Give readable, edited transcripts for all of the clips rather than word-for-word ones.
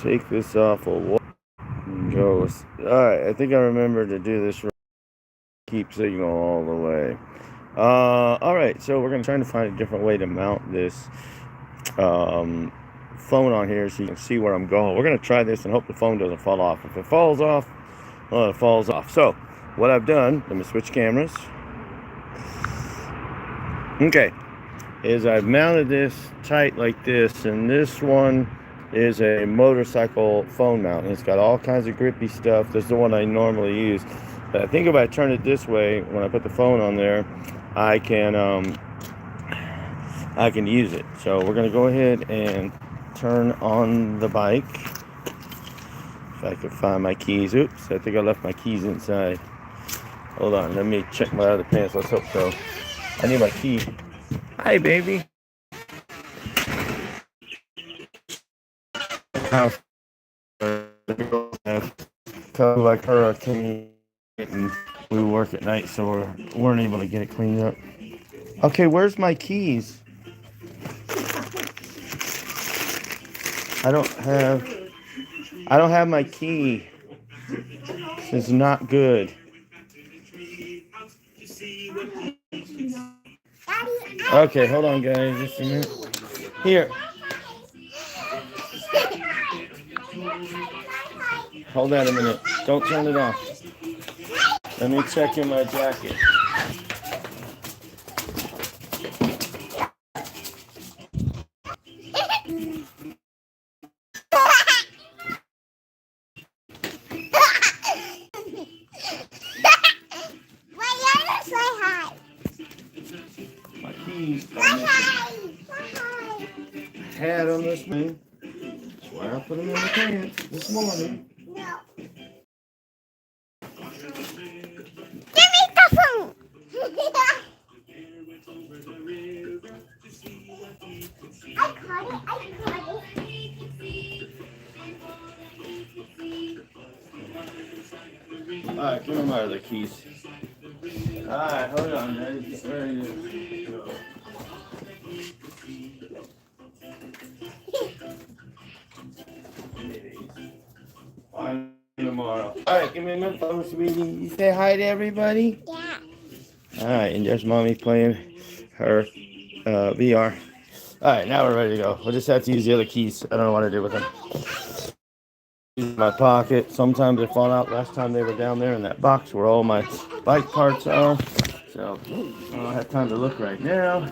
take this off a wall. Go. Alright, I think I remember to do this. Keep signal all the way. Alright, so we're going to try to find a different way to mount this phone on here so you can see where I'm going. We're going to try this and hope the phone doesn't fall off. If it falls off, well, it falls off. So, what I've done, let me switch cameras. Okay, is I've mounted this tight like this, and this one is a motorcycle phone mount. It's got all kinds of grippy stuff. This is the one I normally use. But I think if I turn it this way, when I put the phone on there, I can use it. So we're gonna go ahead and turn on the bike. If I can find my keys. Oops, I think I left my keys inside. Hold on, let me check my other pants. Let's hope so. I need my key. Hi, baby. House. Like hurricane, and we work at night, so we weren't able to get it cleaned up. Okay, where's my keys? I don't have my key. This is not good. Okay, hold on, guys, just a minute. Here. Hold on a minute. Don't turn it off. Let me check in my jacket. My keys. Had on this morning. That's why I put them in the pants this morning. No. Give me the phone. I caught it. Alright, give me my other keys. Alright, hold on, guys. Get ready to go. On tomorrow. Alright, give me my phone, sweetie. You say hi to everybody? Yeah. Alright, and there's mommy playing her VR. Alright, now we're ready to go. We'll just have to use the other keys. I don't know what to do with them. In my pocket. Sometimes they fall out. Last time they were down there in that box where all my bike parts are. So I don't have time to look right now.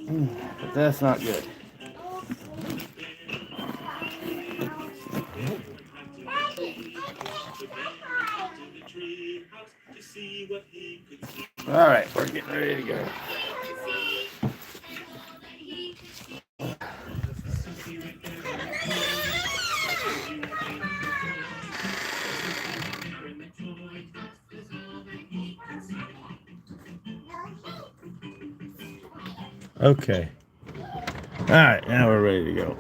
But that's not good. Alright, we're getting ready to go. Okay. Alright, now we're ready to go.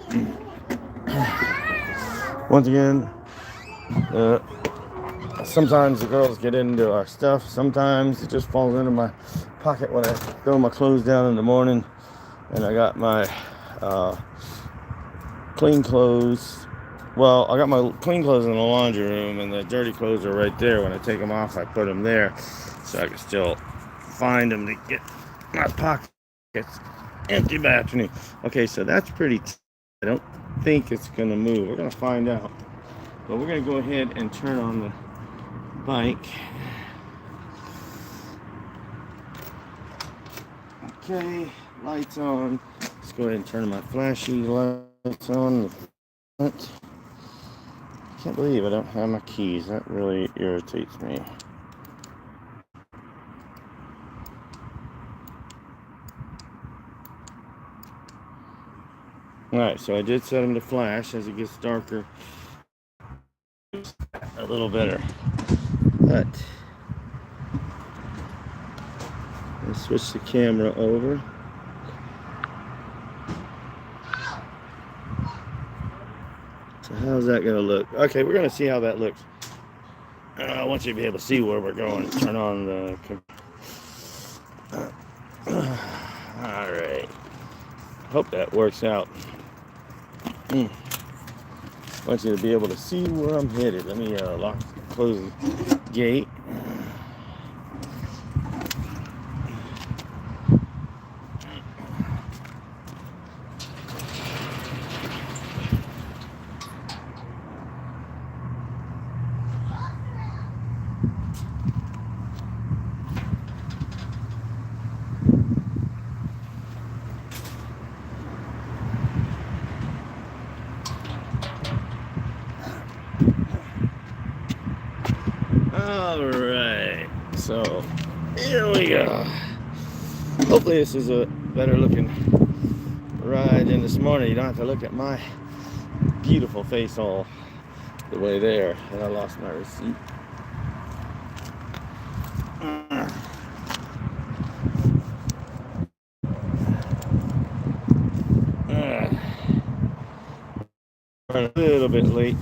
Once again, sometimes the girls get into our stuff. Sometimes it just falls into my pocket when I throw my clothes down in the morning. And I got my clean clothes. Well, I got my clean clothes in the laundry room, and the dirty clothes are right there. When I take them off, I put them there so I can still find them to get my pockets empty by afternoon. Okay, so that's pretty. I don't think it's going to move. We're going to find out. But we're going to go ahead and turn on the bike. Okay, lights on. Let's go ahead and turn my flashy lights on. I can't believe I don't have my keys. That really irritates me. Alright, so I did set them to flash. As it gets darker, a little better. But let's switch the camera over. So how's that going to look? Okay, we're going to see how that looks. I want you to be able to see where we're going. Turn on the... Alright. Hope that works out. I want you to be able to see where I'm headed. Let me close the gate. All right, so here we go. Hopefully this is a better looking ride than this morning. You don't have to look at my beautiful face all the way there. And I lost my receipt. We're a little bit late.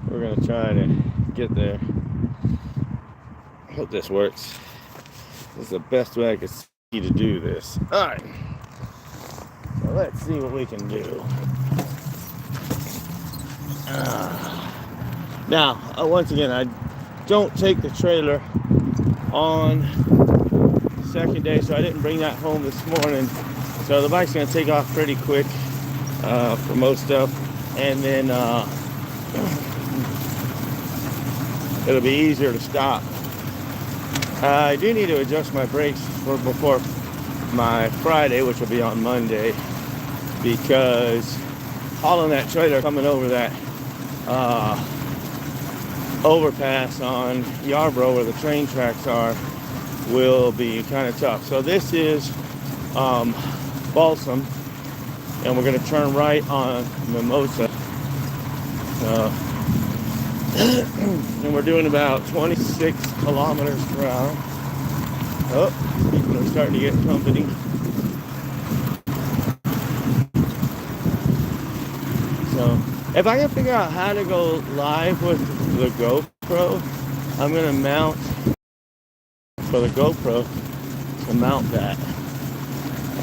We're gonna try to get there. Hope this works. This is the best way I could see to do this. All right. So let's see what we can do. Now, once again, I don't take the trailer on the second day, so I didn't bring that home this morning. So the bike's gonna take off pretty quick for most stuff, and then it'll be easier to stop. I do need to adjust my brakes for before my Friday, which will be on Monday, because hauling that trailer coming over that overpass on Yarborough where the train tracks are will be kind of tough. So this is Balsam, and we're going to turn right on Mimosa. And we're doing about 26 kilometers per hour. Oh, people are starting to get company. So if I can figure out how to go live with the GoPro, I'm going to mount for the GoPro to mount that.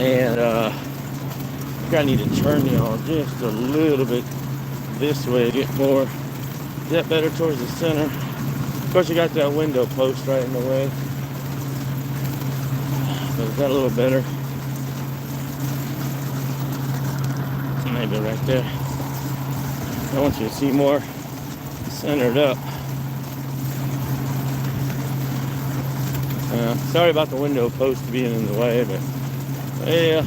And I think I need to turn y'all just a little bit this way to get more. Is that better towards the center? Of course, you got that window post right in the way. But is that a little better? Maybe right there. I want you to see more centered up. Sorry about the window post being in the way, but yeah,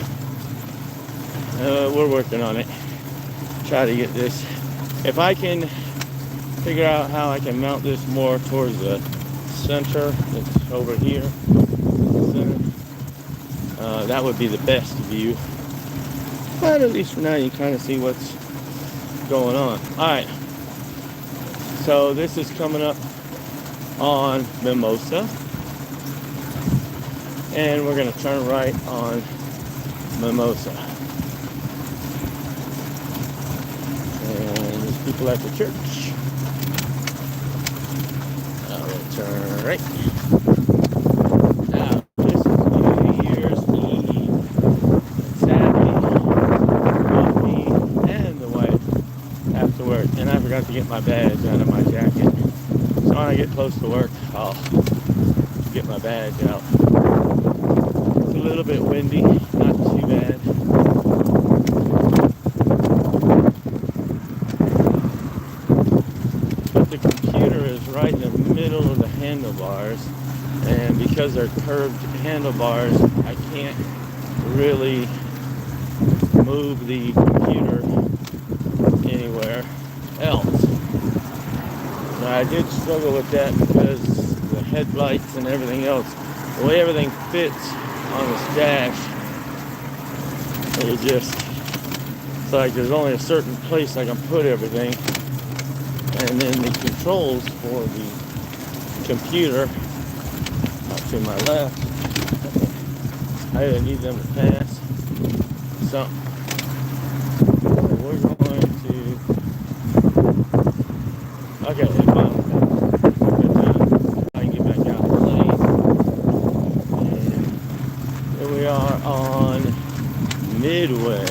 we're working on it. Try to get this. If I can figure out how I can mount this more towards the center, it's over here, center, that would be the best view. But at least for now, you kind of see what's going on. All right, so this is coming up on Mimosa, and we're going to turn right on Mimosa. And there's people at the church. I'll turn right. Now, this is New Year's Eve. Saturday, both me and the wife have to work, and I forgot to get my badge out of my jacket. So when I get close to work, I'll get my badge out. It's a little bit windy, not too bad. But the computer is right in the middle of the handlebars, and because they're curved handlebars, I can't really move the computer anywhere else. Now, I did struggle with that because the headlights and everything else, the way everything fits on this dash, it's like there's only a certain place I can put everything, and then the controls for the computer to my left, I either need them to pass something. So we're going to, okay, if I can get back out the lane. And here we are on Midway.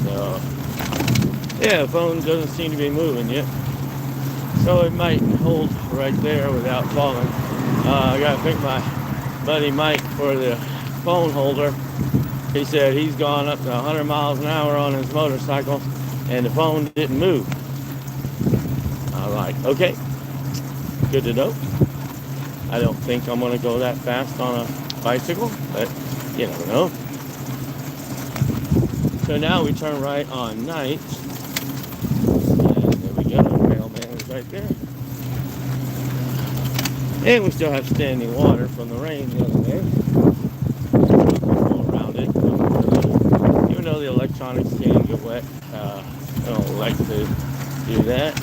So So, yeah, the phone doesn't seem to be moving yet. So it might hold right there without falling. I got to thank my buddy Mike for the phone holder. He said he's gone up to 100 miles an hour on his motorcycle and the phone didn't move. I'm like, okay, good to know. I don't think I'm going to go that fast on a bicycle, but you never know. So now we turn right on Night. And there we go, the mailman is right there. And we still have standing water from the rain the other day. Go around it. Even though the electronics can get wet, I don't like to do that.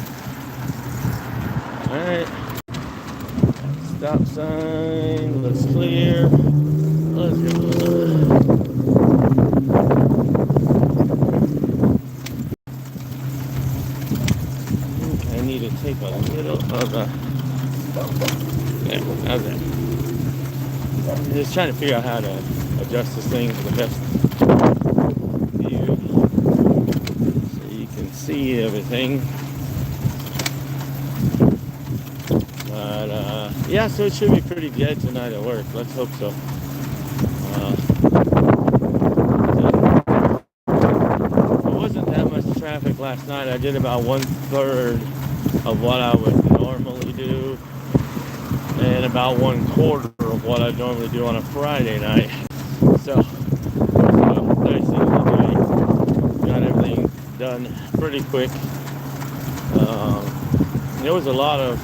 Alright. Stop sign looks clear. Let's go. I need to take a little of the. Yeah, how's that? I'm just trying to figure out how to adjust this thing for the best view so you can see everything. But yeah, so it should be pretty dead tonight at work. Let's hope so. There wasn't that much traffic last night. I did about 1/3 of what I would normally do, and about 1/4 of what I normally do on a Friday night. So, nice thing to do. Got everything done pretty quick. There was a lot of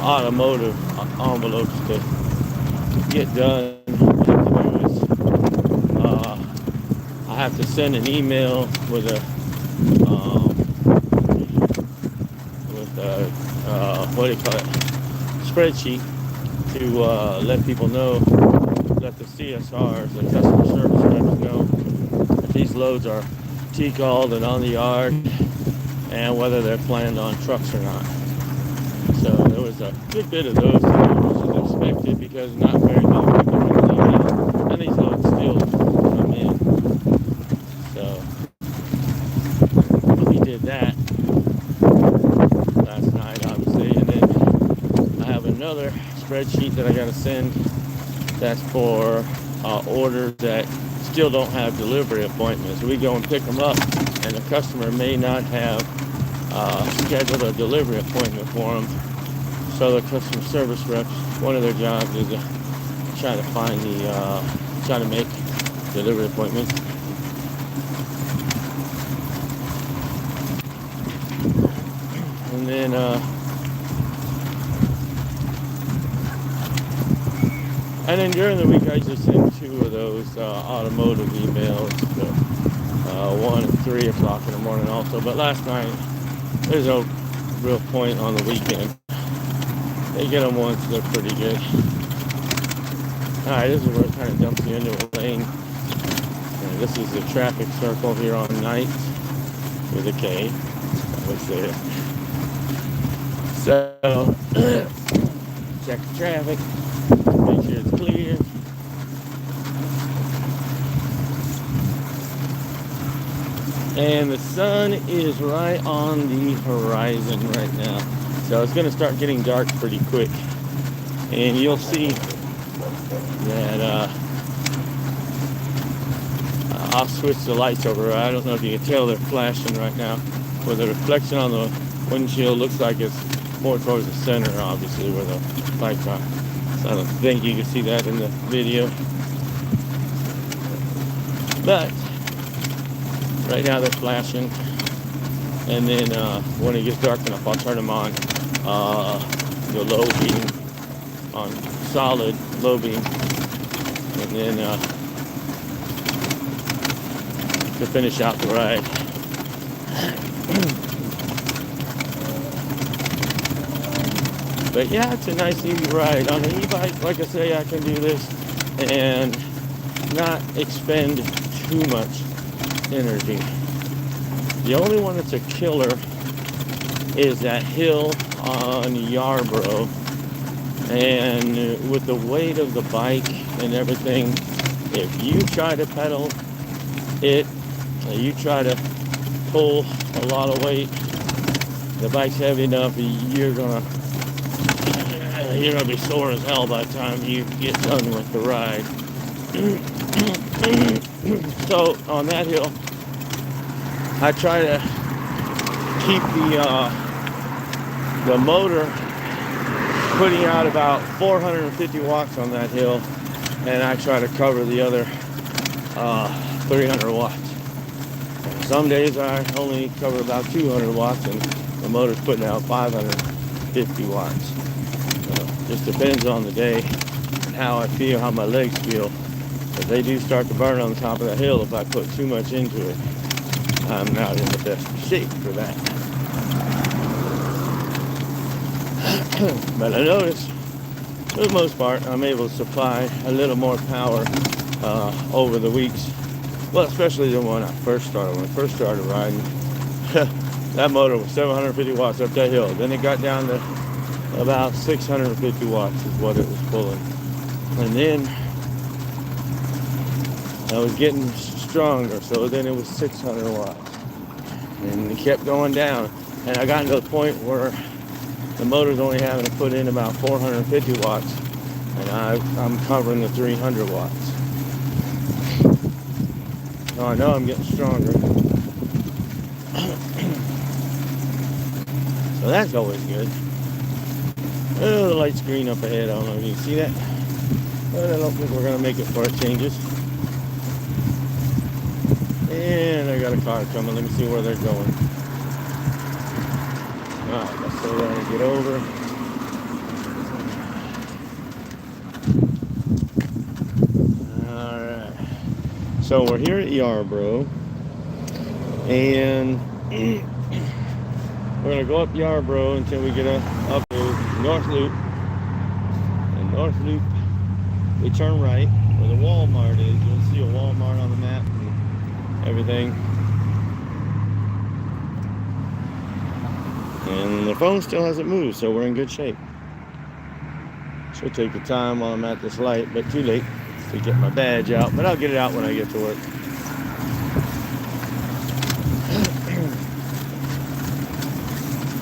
automotive envelopes to get done. I have to send an email with a what do you call it? Spreadsheet to let people know, let the CSRs, the customer service reps know if these loads are T-called and on the yard and whether they're planned on trucks or not. So there was a good bit of those, which is expected because not very many people can leave it, and these loads still come in. So we did that last night, obviously, and then I have another spreadsheet that I got to send. That's for orders that still don't have delivery appointments. We go and pick them up, and the customer may not have scheduled a delivery appointment for them. So the customer service reps, one of their jobs is to try to find try to make delivery appointments. And then during the week I just send 2 of those automotive emails, 1 at 3 o'clock in the morning also. But last night, there's no real point on the weekend. They get them once, they're pretty good. Alright, this is where it kind of dumps you into a lane. And this is the traffic circle here on Night with a K. What's there? So, check the traffic, make sure it's clear. And the sun is right on the horizon right now. So it's going to start getting dark pretty quick. And you'll see that I'll switch the lights over. I don't know if you can tell they're flashing right now. Where the reflection on the windshield looks like it's more towards the center, obviously, where the lights are. So I don't think you can see that in the video. But right now they're flashing. And then when it gets dark enough, I'll turn them on the low beam, on solid low beam. And then to finish out the ride. But yeah, it's a nice easy ride. On an e-bike, like I say, I can do this and not expend too much energy. The only one that's a killer is that hill on Yarborough. And with the weight of the bike and everything, if you try to pedal, it You try to pull a lot of weight, the bike's heavy enough, you're gonna be sore as hell by the time you get done with the ride. So on that hill, I try to keep the motor putting out about 450 watts on that hill, and I try to cover the other 300 watts. Some days I only cover about 200 watts, and the motor's putting out 550 watts. Just depends on the day and how I feel, how my legs feel. But they do start to burn on the top of the hill if I put too much into it. I'm not in the best shape for that. But I notice, for the most part, I'm able to supply a little more power over the weeks. Well, especially the one I first started. When I first started riding, that motor was 750 watts up that hill. Then it got down to about 650 watts is what it was pulling. And then I was getting stronger, so then it was 600 watts. And it kept going down. And I got to the point where the motor's only having to put in about 450 watts, and I'm covering the 300 watts. So I know I'm getting stronger. So that's always good. Oh, the light's green up ahead. I don't know if you can see that. But I don't think we're going to make it before it changes. And I got a car coming. Let me see where they're going. Alright, let's slow down and get over. Alright. So we're here at Yarborough. And we're going to go up Yarborough until we get up to North Loop. And North Loop, we turn right where the Walmart is. You'll see a Walmart on the map and everything. And the phone still hasn't moved, so we're in good shape. Should take the time while I'm at this light, but too late to get my badge out. But I'll get it out when I get to work.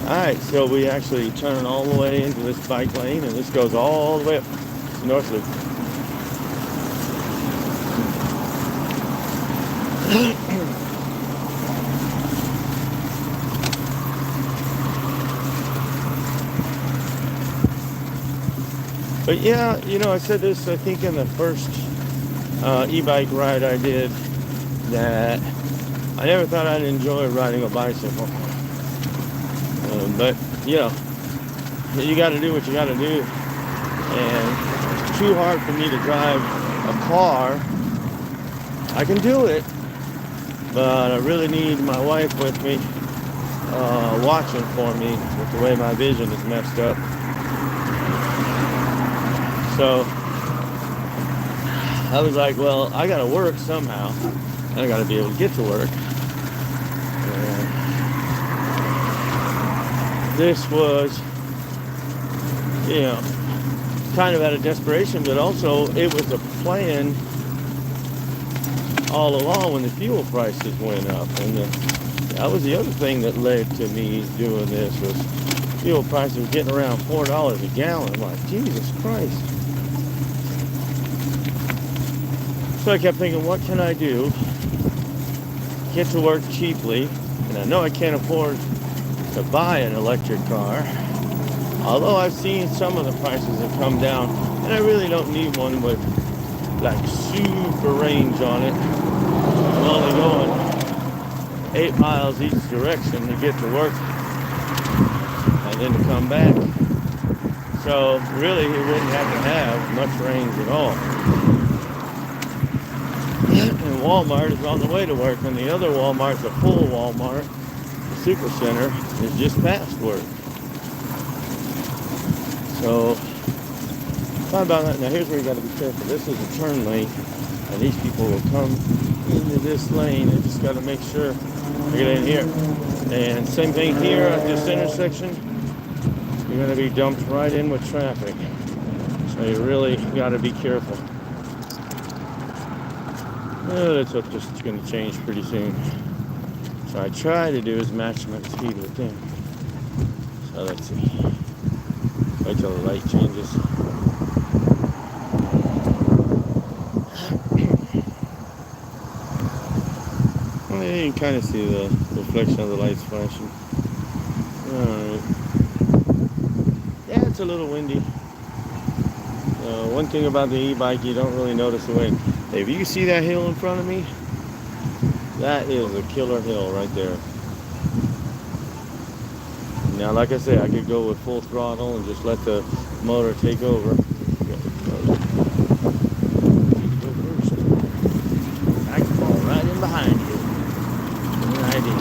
Alright, so we actually turn all the way into this bike lane, and this goes all the way up to North Loop. But yeah, you know, I said this, I think, in the first e-bike ride I did, that I never thought I'd enjoy riding a bicycle. But, you know, you got to do what you got to do. And it's too hard for me to drive a car. I can do it, but I really need my wife with me, watching for me with the way my vision is messed up. So I was like, well, I gotta work somehow. I gotta be able to get to work. And this was, you know, kind of out of desperation, but also it was a plan all along when the fuel prices went up. And that was the other thing that led to me doing this, was fuel prices getting around $4 a gallon. I'm like, Jesus Christ. So I kept thinking, what can I do? Get to work cheaply. And I know I can't afford to buy an electric car. Although I've seen some of the prices have come down. And I really don't need one with like super range on it. I'm only going 8 miles each direction to get to work. And then to come back. So really it wouldn't have to have much range at all. And Walmart is on the way to work, and the other Walmart, the full Walmart, the Super Center, is just past work. So, thought about that. Now here's where you got to be careful. This is a turn lane, and these people will come into this lane. You just got to make sure to get in here. And same thing here at this intersection. You're going to be dumped right in with traffic. So you really got to be careful. Let's hope this is going to change pretty soon. So I try to do is match my speed with them. So let's see. Wait till the light changes. Well, you can kind of see the reflection of the lights flashing. Alright. Yeah, it's a little windy. One thing about the e-bike, you don't really notice the wind. If you see that hill in front of me, that is a killer hill right there. Now, like I said, I could go with full throttle and just let the motor take over. I can fall right in behind you. Right in.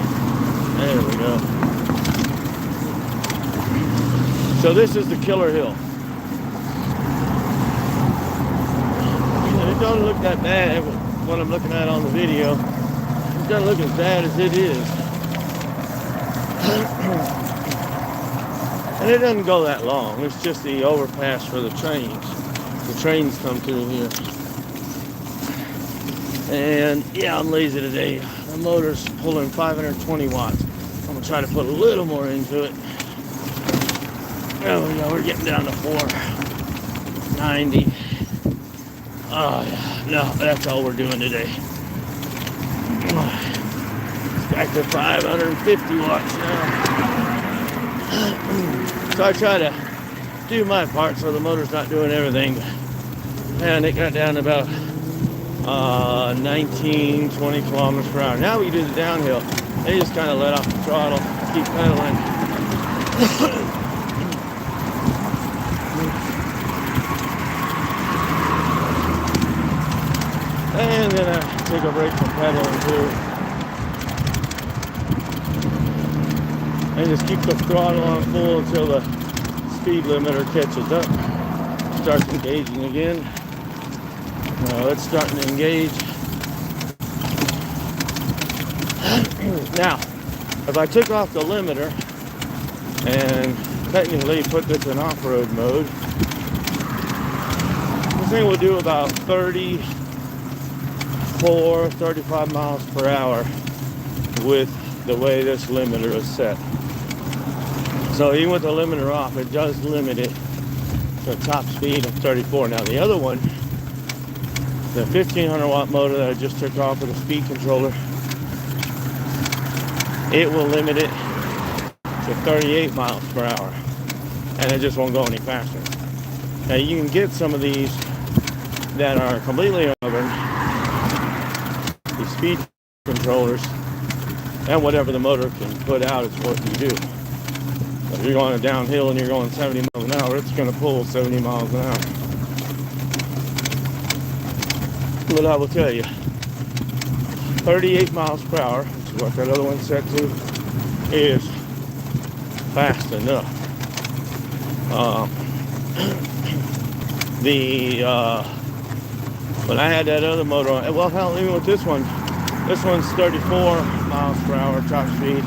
There we go. So this is the killer hill. It don't look that bad when I'm looking at it on the video. It doesn't look as bad as it is. And it doesn't go that long. It's just the overpass for the trains. The trains come through here. And yeah, I'm lazy today. The motor's pulling 520 watts. I'm gonna try to put a little more into it. There we go, we're getting down to 490. Oh yeah, no, that's all we're doing today. Back to 550 watts now. So I try to do my part so the motor's not doing everything. And it got down to about 19, 20 kilometers per hour. Now we do the downhill. They just kind of let off the throttle, keep pedaling. And then I take a break from pedaling too. And just keep the throttle on full until the speed limiter catches up. Starts engaging again. It's starting to engage. Now, if I took off the limiter and technically put this in off-road mode, this thing will do about 34, 35 miles per hour with the way this limiter is set. So even with the limiter off, it does limit it to a top speed of 34. Now the other one, the 1500 watt motor that I just took off with a speed controller, it will limit it to 38 miles per hour. And it just won't go any faster. Now you can get some of these that are completely governed, these speed controllers, and whatever the motor can put out is what you do. If you're going downhill and you're going 70 miles an hour, it's going to pull 70 miles an hour. But I will tell you, 38 miles per hour, which is what that other one's set to, is fast enough. When I had that other motor on, well, hell, even with this one's 34 miles per hour top speed.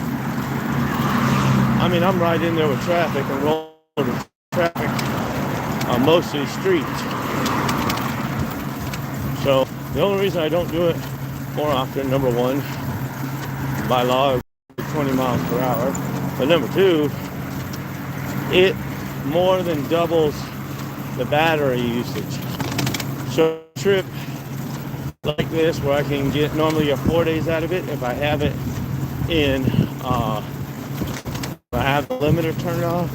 I mean, I'm right in there with traffic and rolling with traffic on most of these streets. So the only reason I don't do it more often, number one, by law, 20 miles per hour. But number two, it more than doubles the battery usage. So a trip like this where I can get normally 4 days out of it, if I have it in, if I have the limiter turned off,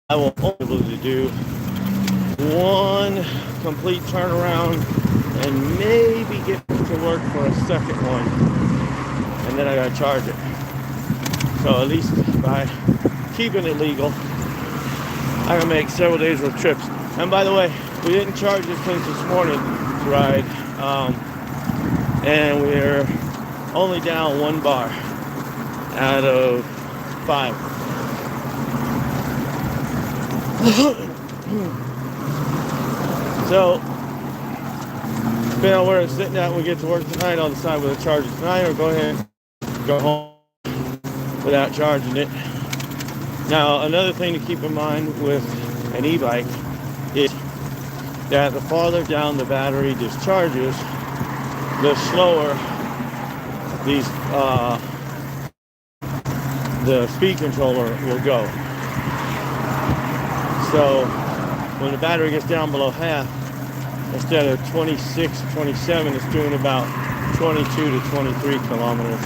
I will only be able to do one complete turnaround and maybe get to work for a second one, and then I gotta charge it. So at least by keeping it legal, I can make several days worth of trips. And by the way, we didn't charge this since this morning to ride, and we're only down 1 bar out of 5. So, depending on where it's sitting at when we get to work tonight, I'll decide whether to charge it tonight or go ahead and go home without charging it. Now, another thing to keep in mind with an e-bike is that the farther down the battery discharges, the slower these the speed controller will go. So when the battery gets down below half, instead of 26, 27, it's doing about 22 to 23 kilometers.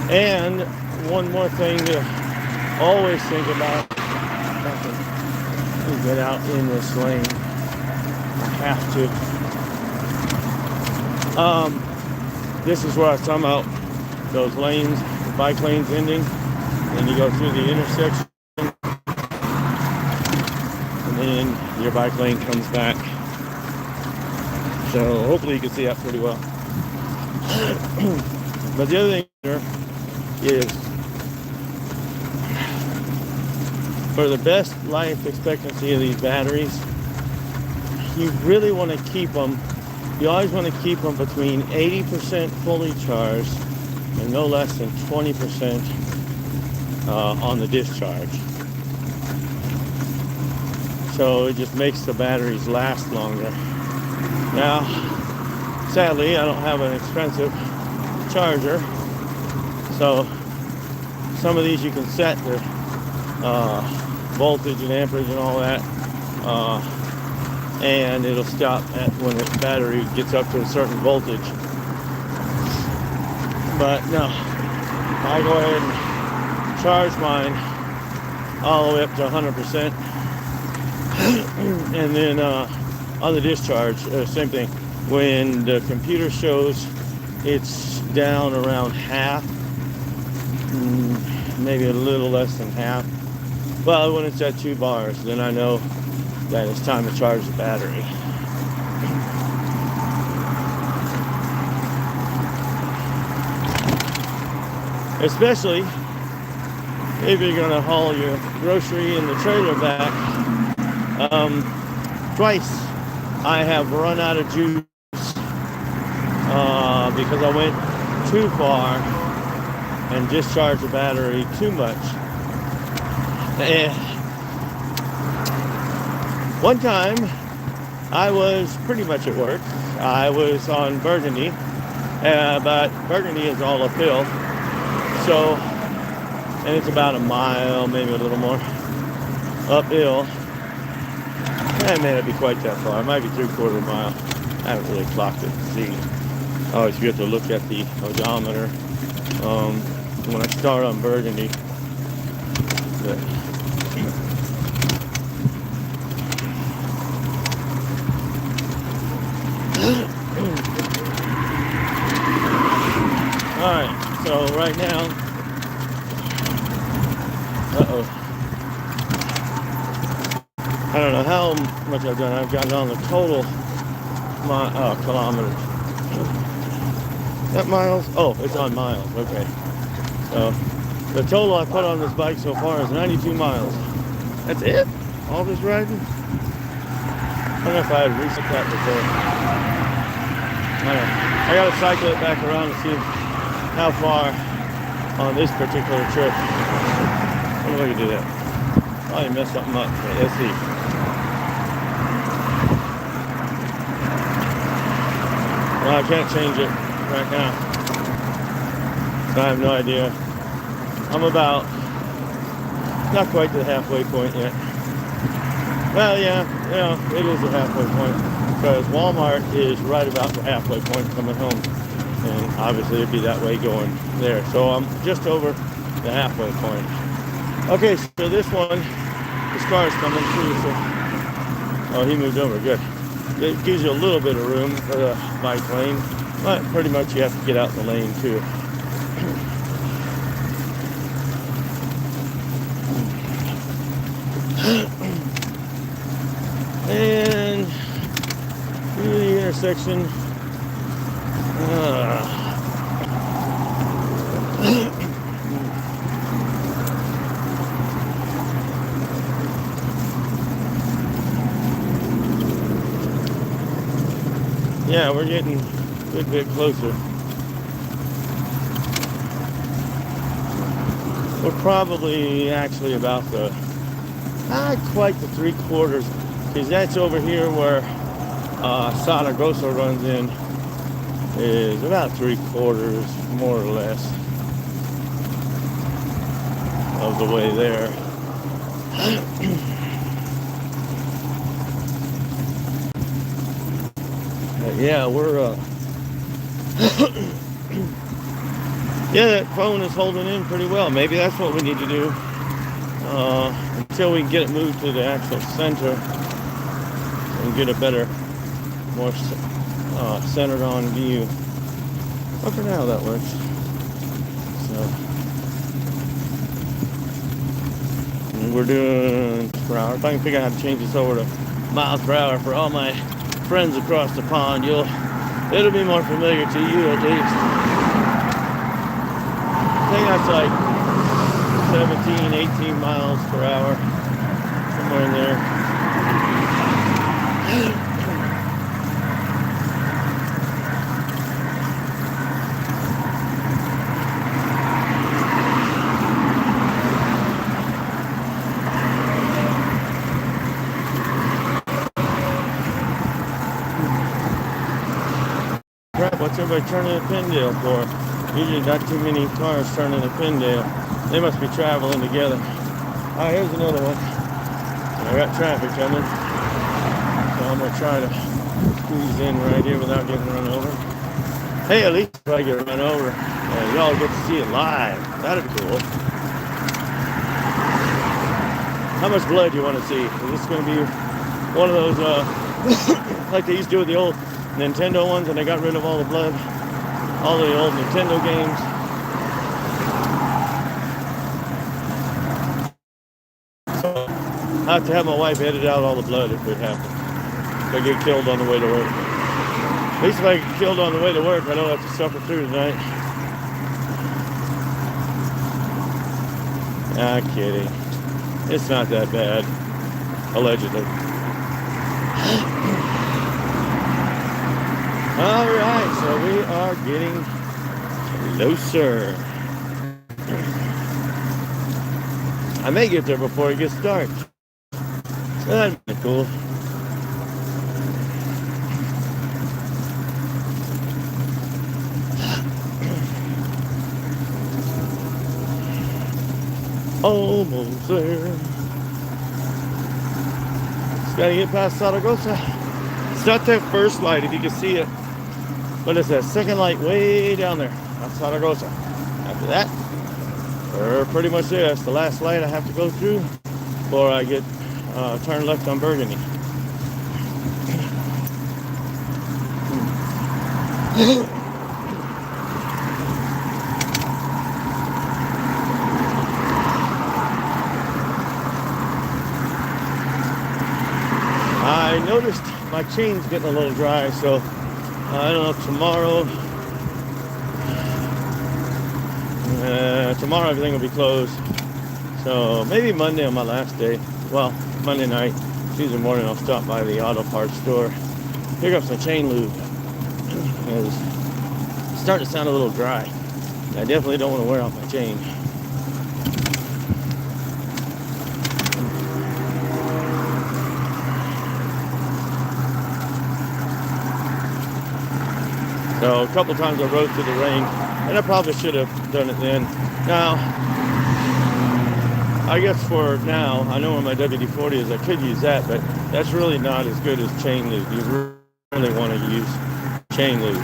And one more thing to always think about, let me get out in this lane. I have to. This is where I was talking about those lanes, the bike lanes ending. Then you go through the intersection, and then your bike lane comes back. So hopefully you can see that pretty well. But the other thing here is, for the best life expectancy of these batteries, you really want to keep them, you always want to keep them between 80% fully charged and no less than 20% on the discharge. So it just makes the batteries last longer. Now, sadly, I don't have an expensive charger, so some of these you can set the voltage and amperage and all that, and it'll stop at when the battery gets up to a certain voltage. But no, I go ahead and charge mine all the way up to 100%, and then on the discharge, same thing. When the computer shows it's down around half, maybe a little less than half, well, when it's at 2 bars, then I know that it's time to charge the battery. Especially if you're going to haul your grocery in the trailer back. Twice I have run out of juice because I went too far and discharged the battery too much. And one time I was pretty much at work. I was on Burgundy, but Burgundy is all uphill. So, and it's about a mile, maybe a little more uphill. It may not be quite that far. It might be 3/4 mile. I haven't really clocked it to see. Always you have to look at the odometer when I start on Burgundy. But, all right. So right now, I don't know how much I've done. I've gotten on the total kilometers. Is that miles? Oh, it's on miles. Okay. So the total I put on this bike so far is 92 miles. That's it? All this riding? I don't know if I had reset that before. I don't know. I gotta cycle it back around and see how far on this particular trip. I wonder if I can do that. Probably messed something up, but let's see. Well, I can't change it right now. So I have no idea. I'm about, not quite to the halfway point yet. Well, yeah, it is a halfway point, because Walmart is right about the halfway point coming home. And obviously it'd be that way going there. So I'm just over the halfway point. Okay, so this one, this car's coming through, so, oh, he moved over, good. It gives you a little bit of room for the bike lane, but pretty much you have to get out the lane too. And through the intersection, yeah, we're getting a good bit closer. We're probably actually about the Not quite the 3/4, because that's over here where Saragossa runs in, is about 3/4, more or less, of the way there. Yeah, we're yeah, that phone is holding in pretty well. Maybe that's what we need to do until we can get it moved to the actual center and get a better, more centered on view. But for now, that works. So we're doing per hour. If I can figure out how to change this over to miles per hour for all my friends across the pond, it'll be more familiar to you at least. I think that's like 17, 18 miles per hour, somewhere in there. Crap, what's everybody turning a Pinndale for? Usually not too many cars turning a Pinndale. They must be traveling together. Oh, here's another one. I got traffic coming, so I'm gonna try to squeeze in right here without getting run over. Hey, at least if I get run over, y'all get to see it live. That'd be cool. How much blood do you want to see? Is this gonna be one of those like they used to do with the old Nintendo ones, and they got rid of all the blood, all the old Nintendo games? I have to have my wife edit out all the blood if it happens. If I get killed on the way to work. At least if I get killed on the way to work, I don't have to suffer through tonight. Ah, kidding. It's not that bad. Allegedly. Alright, so we are getting closer. I may get there before it gets dark. So that'd be cool. Almost there. Just gotta get past Saragossa. It's not that first light, if you can see it. But it's that second light way down there. That's Saragossa. After that, we're pretty much there. That's the last light I have to go through before I get turn left on Burgundy. I noticed my chain's getting a little dry, so I don't know, tomorrow everything will be closed. So maybe Monday on my last day. Well, Monday night, Tuesday morning I'll stop by the auto parts store, pick up some chain lube. It's starting to sound a little dry. I definitely don't want to wear out my chain. So a couple times I rode through the rain, and I probably should have done it then. Now, I guess for now, I know where my WD-40 is, I could use that, but that's really not as good as chain lube. You really want to use chain lube.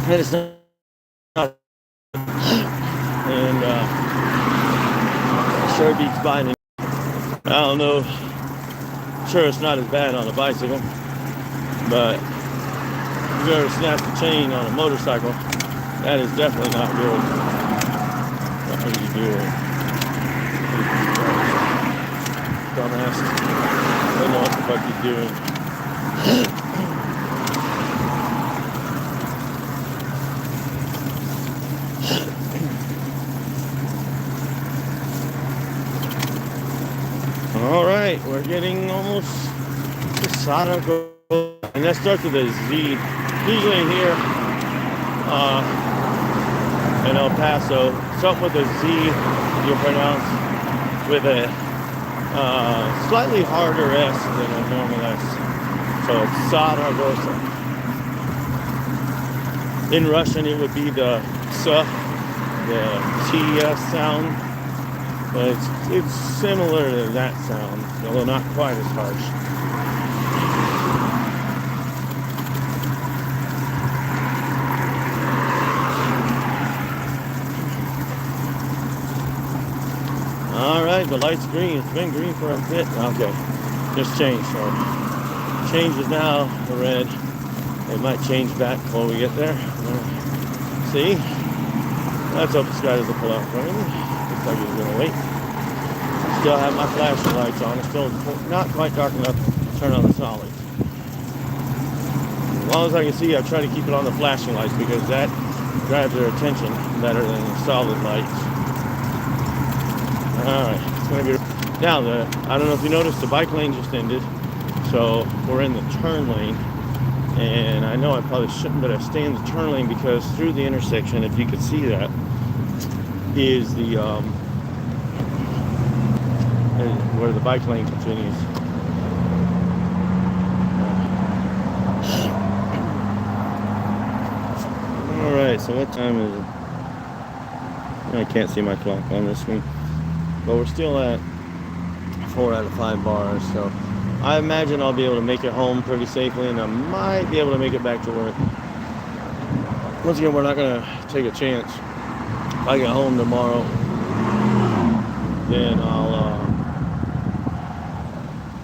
And it's not, and sure beats binding. I don't know. Sure, it's not as bad on a bicycle, but if you ever snap the chain on a motorcycle, that is definitely not good. What are you doing? Dumbass. I don't know what the fuck you're doing. All right, we're getting almost to Saragossa, and that starts with a Z. Usually here, and El Paso. Something with a Z you pronounce with a slightly harder S than a normal S. So it's Zaragoza. In Russian, it would be the S, the TS sound. But it's similar to that sound, although not quite as harsh. All right, the light's green. It's been green for a bit. Okay, just changed. So changes now to red. It might change back before we get there. See? Let's hope this guy doesn't pull out in front of me. Looks like he's gonna wait. Still have my flashing lights on. It's still not quite dark enough to turn on the solids. As long as I can see, I try to keep it on the flashing lights because that grabs their attention better than the solid lights. Alright, it's gonna be now I don't know if you noticed, the bike lane just ended. So we're in the turn lane. And I know I probably shouldn't, but I stay in the turn lane because through the intersection, if you could see that, is the where the bike lane continues. All right, so what time is it? I can't see my clock on this one, but we're still at 4 out of 5 bars. So I imagine I'll be able to make it home pretty safely, and I might be able to make it back to work. Once again, we're not going to take a chance. If I get home tomorrow, then I'll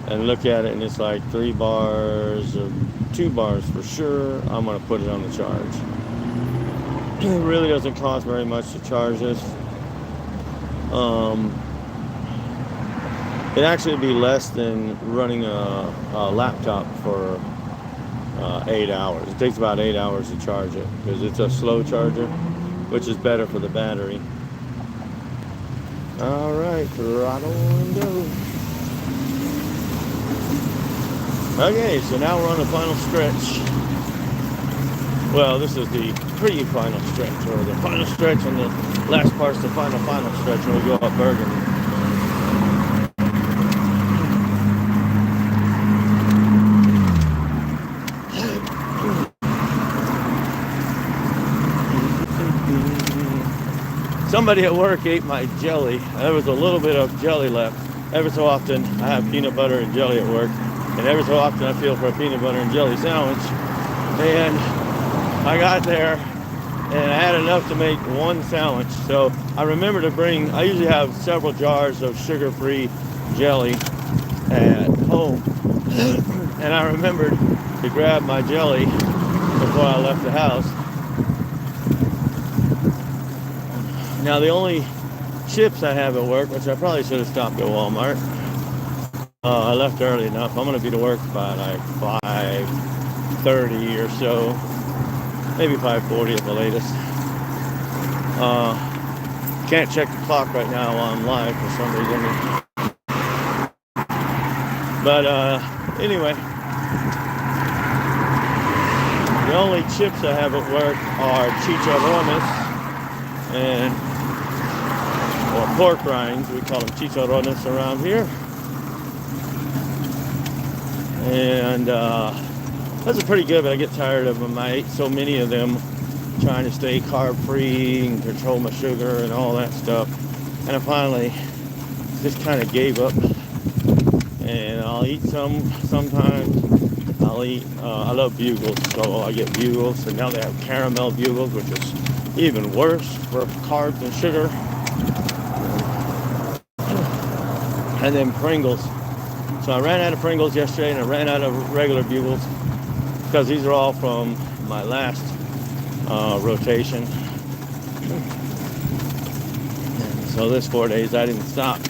and look at it, and it's like 3 bars or 2 bars for sure. I'm going to put it on the charge. It really doesn't cost very much to charge this. It'd actually be less than running a laptop for 8 hours. It takes about 8 hours to charge it because it's a slow charger, which is better for the battery. All right, throttle and go. Okay, so now we're on the final stretch. Well, this is the pre-final stretch, or the final stretch, and the last part's the final stretch when we go up Burgundy. Somebody at work ate my jelly. There was a little bit of jelly left. Every so often, I have peanut butter and jelly at work, and every so often I feel for a peanut butter and jelly sandwich. And I got there, and I had enough to make one sandwich. So I remember to bring, I usually have several jars of sugar-free jelly at home. And I remembered to grab my jelly before I left the house. Now the only chips I have at work, which I probably should have stopped at Walmart. I left early enough. I'm going to be to work by like 5:30 or so. Maybe 5:40 at the latest. Can't check the clock right now while I'm live for some reason. But anyway, the only chips I have at work are chicharrones or pork rinds. We call them chicharrones around here. And those are pretty good, but I get tired of them. I ate so many of them trying to stay carb free and control my sugar and all that stuff. And I finally just kind of gave up. And I'll eat some sometimes. I'll eat, I love Bugles, so I get Bugles. And now they have caramel Bugles, which is even worse for carbs and sugar. And then Pringles. So I ran out of Pringles yesterday, and I ran out of regular Bugles because these are all from my last rotation. So this 4 days I didn't stop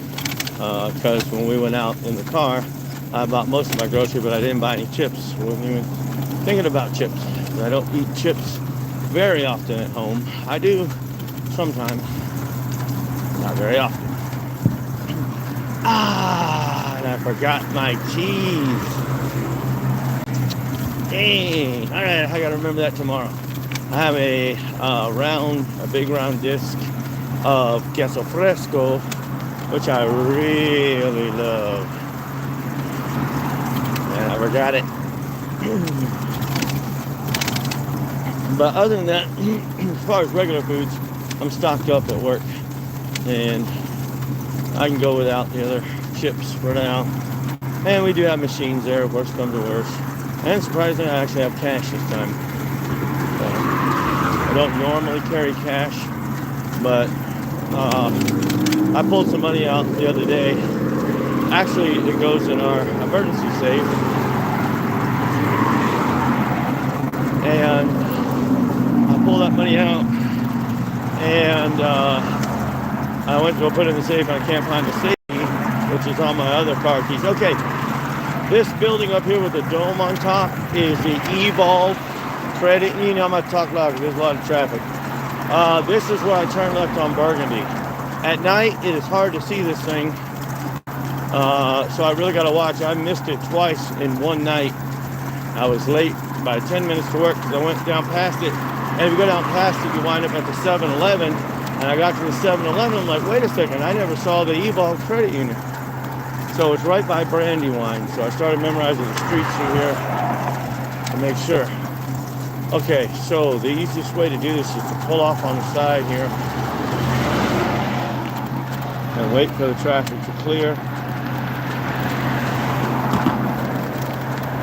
because when we went out in the car, I bought most of my grocery, but I didn't buy any chips. I wasn't even thinking about chips. I don't eat chips very often at home. I do sometimes, not very often. And I forgot my cheese. Dang. All right, I gotta remember that tomorrow. I have a big round disc of queso fresco, which I really love. And I forgot it. But other than that, as far as regular foods, I'm stocked up at work, and I can go without the other chips for now. And we do have machines there, if worse comes to worse. And surprisingly, I actually have cash this time. I don't normally carry cash, but I pulled some money out the other day. Actually, it goes in our emergency safe. And I pulled that money out, and I went to go put it in the safe, and I can't find the safe key, which is on my other car keys. Okay, this building up here with the dome on top is the Evolve Credit Union. I'm going to talk loud because there's a lot of traffic. This is where I turn left on Burgundy. At night, it is hard to see this thing, so I really got to watch. I missed it twice in one night. I was late by 10 minutes to work because I went down past it. And if you go down past it, you wind up at the 7-Eleven. And I got to the 7-Eleven, I'm like, wait a second, I never saw the Evolve Credit Union. So it's right by Brandywine. So I started memorizing the streets through here to make sure. Okay, so the easiest way to do this is to pull off on the side here and wait for the traffic to clear.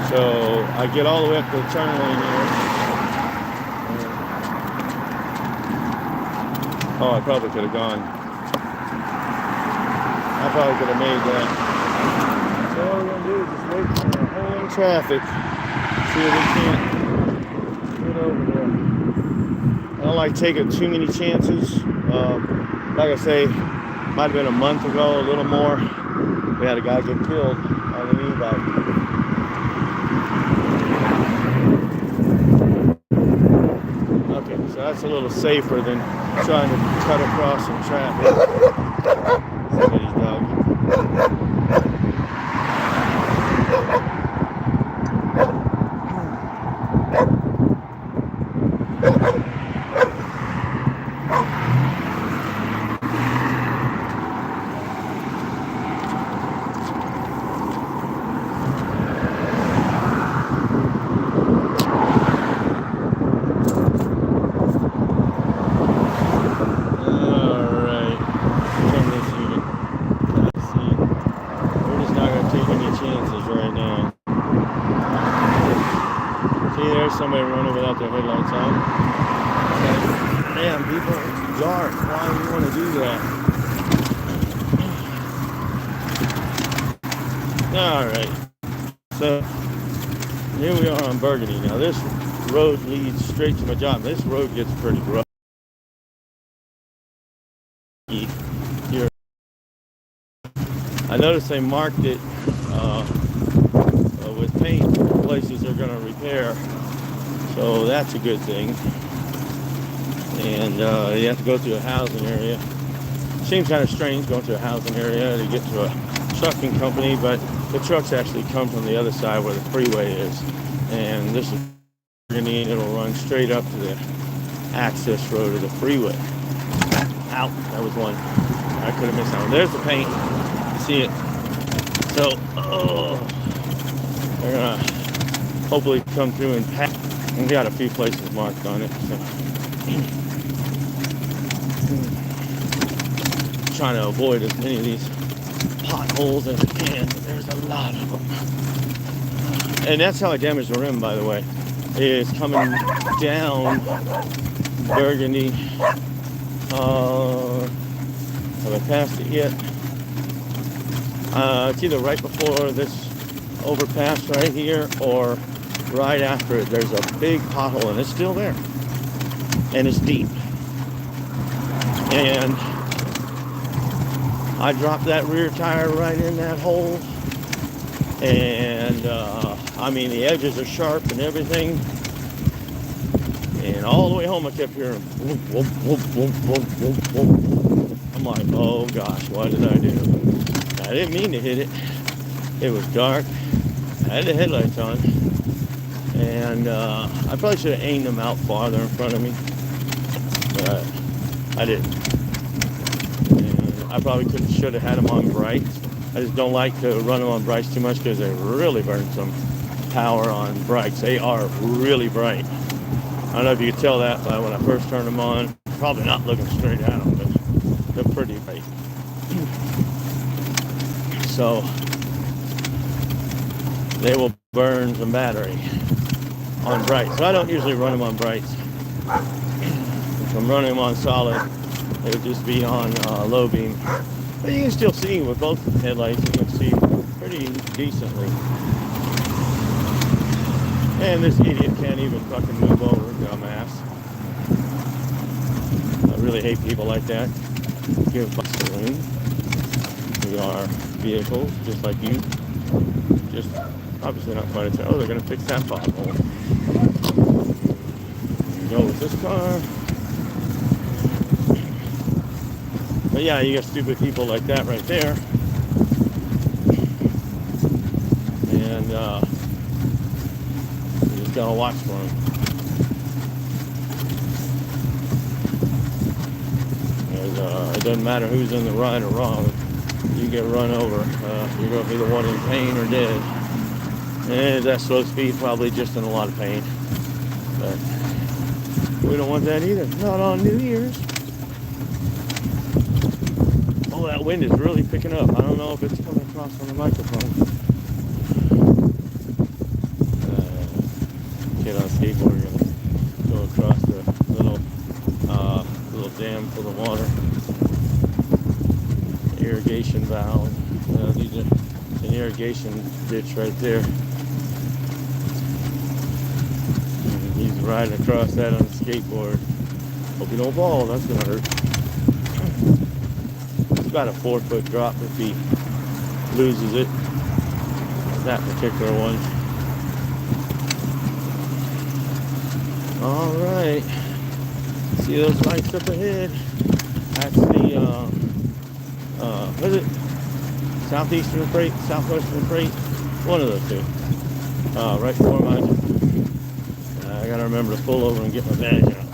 So I get all the way up to the turn lane here. Oh, I probably could have gone. I probably could have made that. So all we're going to do is just wait for the whole traffic. See if we can't get over there. I don't like taking too many chances. Like I say, might have been a month ago, a little more. We had a guy get killed on an e-bike. So that's a little safer than trying to cut across some traffic. Somebody's dog. Somebody running without their headlights on. Like, damn, people, it's dark. Why do you want to do that? Alright. So, here we are on Burgundy. Now, this road leads straight to my job. This road gets pretty rough. Here. I noticed they marked it with paint places they're going to repair. So that's a good thing. And you have to go through a housing area. Seems kind of strange going through a housing area to get to a trucking company, but the trucks actually come from the other side where the freeway is. And this is it'll run straight up to the access road of the freeway. Ow, that was one. I could have missed that one. There's the paint. You see it. So, they're gonna hopefully come through and pack. We got a few places marked on it, so trying to avoid as many of these potholes as I can, but there's a lot of them. And that's how I damaged the rim, by the way, is coming down Burgundy. Have I passed it yet? It's either right before this overpass right here or right after it. There's a big pothole and it's still there, and it's deep, and I dropped that rear tire right in that hole, and I mean the edges are sharp and everything, and all the way home I kept hearing whoop, whoop, whoop, whoop, whoop, whoop, whoop. I'm like, oh gosh, what did I do? I didn't mean to hit it. It was dark. I had the headlights on. And I probably should have aimed them out farther in front of me, but I didn't. And I probably should have had them on brights. I just don't like to run them on brights too much because they really burn some power on brights. They are really bright. I don't know if you could tell that by when I first turned them on. Probably not looking straight at them, but they're pretty bright. So they will burn some battery on brights. So I don't usually run them on brights. If I'm running them on solid, it would just be on low beam. But you can still see with both headlights, you can see pretty decently. And this idiot can't even fucking move over, dumbass. I really hate people like that. Give us the room. We are vehicles, just like you. Just obviously not quite a tell. Oh, they're gonna fix that pothole. Go with this car. But yeah, you got stupid people like that right there. And you just gotta watch for them. It doesn't matter who's in the right or wrong. You get run over, you're gonna be the one in pain or dead. And that slow speed, probably just in a lot of pain. But we don't want that either. Not on New Year's. Oh, that wind is really picking up. I don't know if it's coming across on the microphone. Kid on skateboard gonna go across the little dam full of water. Irrigation valve. These are an irrigation ditch right there. And he's riding across that on a skateboard. Hope you don't fall. That's gonna hurt. It's about a 4-foot drop if he loses it. That particular one. All right. See those lights up ahead? That's the what is it? Southeastern Freight, Southwestern Freight, one of those two. Right before my, I gotta remember to pull over and get my badge out.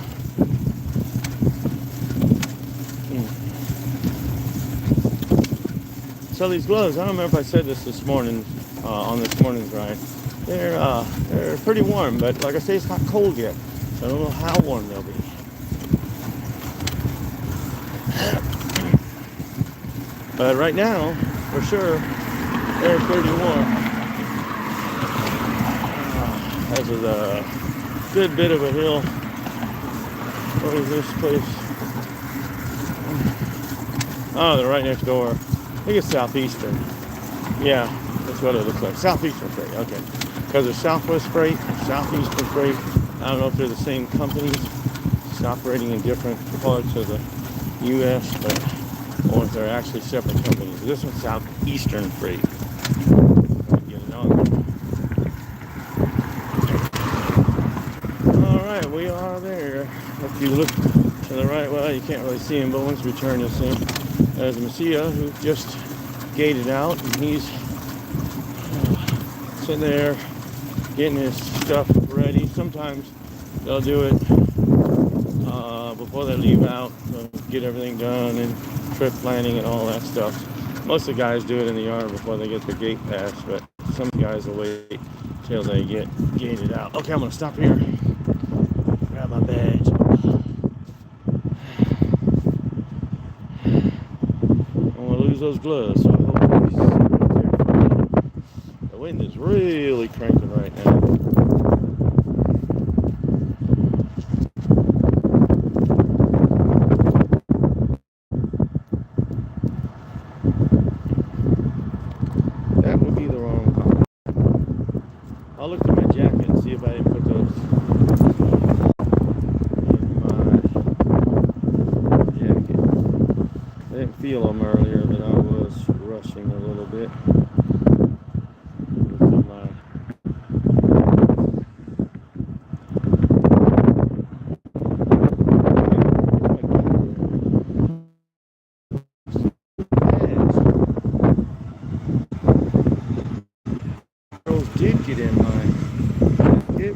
So these gloves, I don't remember if I said this morning on this morning's ride. They're pretty warm, but like I say, it's not cold yet. So I don't know how warm they'll be. But right now, for sure, they're pretty warm. This is a good bit of a hill. What is this place? Oh, they're right next door. I think it's Southeastern. Yeah, that's what it looks like. Southeastern Freight, okay. Because there's Southwest Freight, Southeastern Freight. I don't know if they're the same companies, just operating in different parts of the U.S., but or if they're actually separate companies. This one's Southeastern Freight. Get it on. All right, we are there. If you look to the right, well, you can't really see him, but once we turn, you'll see him. There's Messiah, who just gated out, and he's sitting there getting his stuff ready. Sometimes they'll do it before they leave out, get everything done and trip planning and all that stuff. Most of the guys do it in the yard before they get their gate pass, but some guys will wait till they get gated out. Okay, I'm gonna stop here. Grab my badge. I'm gonna lose those gloves, so I hope he's real careful. The wind is really cranking right now. I'll look through my jacket and see if I didn't put those in my jacket. I didn't feel them earlier, but I was rushing a little bit. Did get in mine. It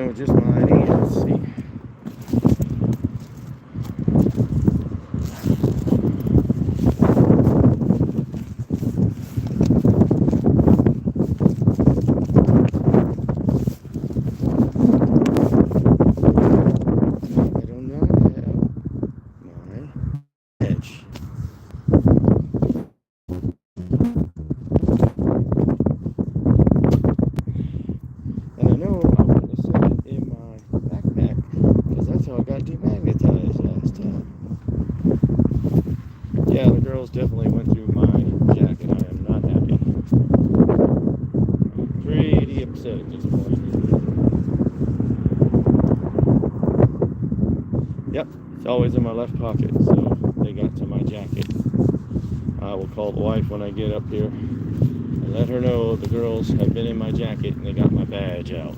know just my ideas. See? I do not have my edge. And I know I wouldn't have set it in my backpack because that's how I got demagnetized last time. Yeah, the girls definitely went through my jacket. I am not happy. I'm pretty upset at this point. Yep, it's always in my left pocket, so they got to my jacket. I will call the wife when I get up here and let her know the girls have been in my jacket and they got my badge out.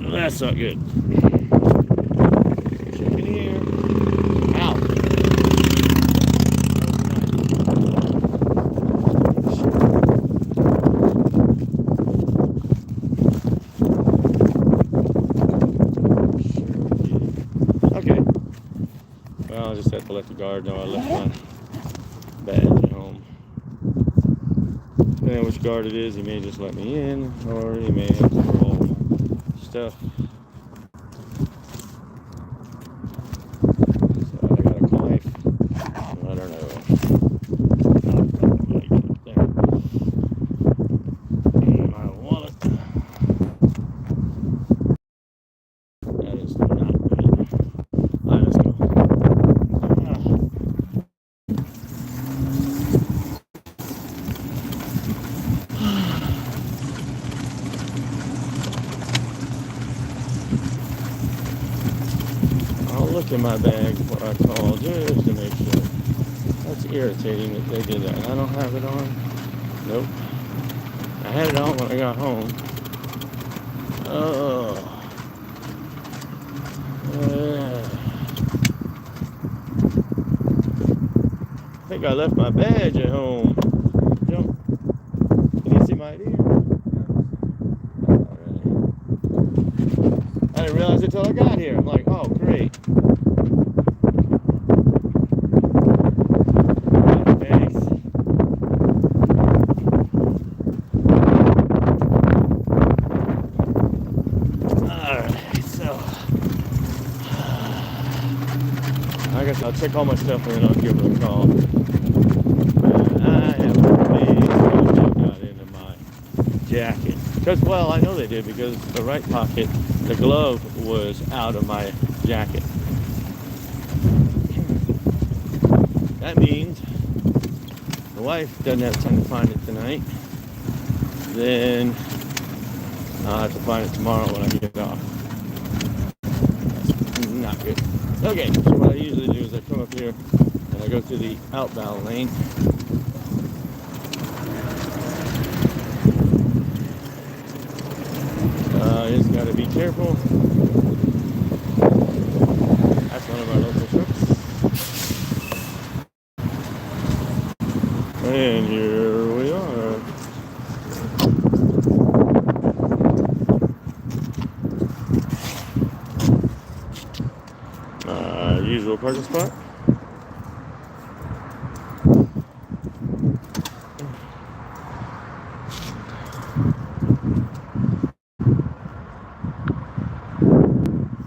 Well, that's not good. Chicken here. Ow. Okay. Well, I'll just have to let the guard know I left my badge at home. Depending on which guard it is, he may just let me in, or he may have to roll stuff. So I gotta call wife and let her know. And my wallet. That is not good. Alright, let's go. I'll look in my bag before I call just to make sure. That's irritating that they did that. I don't have it on. Nope. I had it on when I got home. Oh. I think I left my badge at home. Jump. Can you see my ID? Alright. I didn't realize it till I got here. I'm like, oh, great. Thanks. Alright, so I guess I'll check all my stuff and then I'll give her a call. I have got into my jacket. Because, well, I know they did because the right pocket, the glove was out of my jacket. That means the wife doesn't have time to find it tonight. Then I'll have to find it tomorrow when I get off. That's not good. Okay, so what I usually do is I come up here and I go through the outbound lane. Just gotta be careful. That's one of our local trucks. And here we are. Usual parking spot.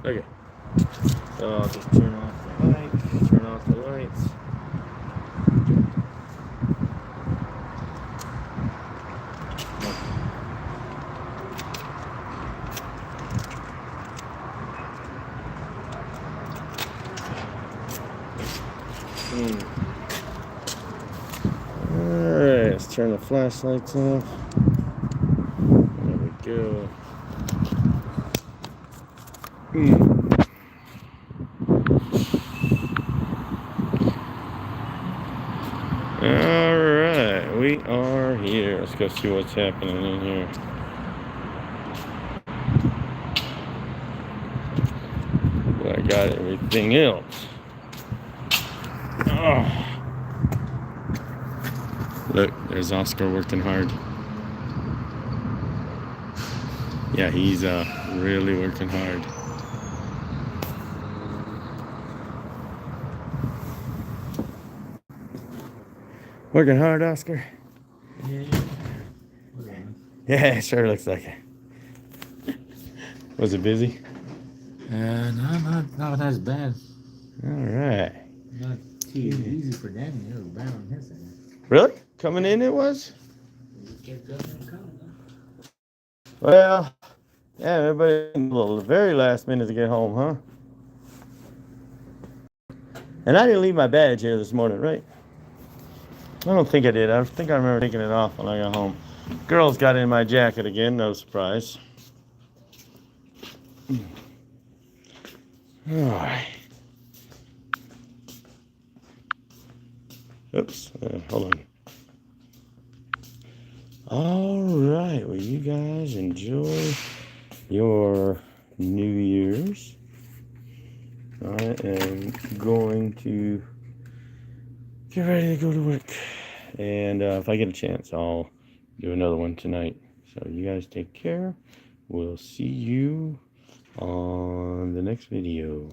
Okay. So I'll just turn off the lights. Turn off the lights. Alright, let's turn the flashlights off. There we go. Alright, we are here. Let's go see what's happening in here. But I got everything else. Oh. Look, there's Oscar working hard. Yeah, he's really working hard. Working hard, Oscar? Yeah. Yeah, it sure looks like it. Was it busy? No, not as bad. All right. Not too easy for Danny. It was bad on his end. Really? Coming in it was? He kept coming. Well, yeah, everybody the very last minute to get home, huh? And I didn't leave my badge here this morning, right? I don't think I did. I think I remember taking it off when I got home. Girls got in my jacket again, no surprise. All right. Oops, hold on. All right, well, you guys enjoy your New Year's. I am going to get ready to go to work. And if I get a chance, I'll do another one tonight. So you guys take care. We'll see you on the next video.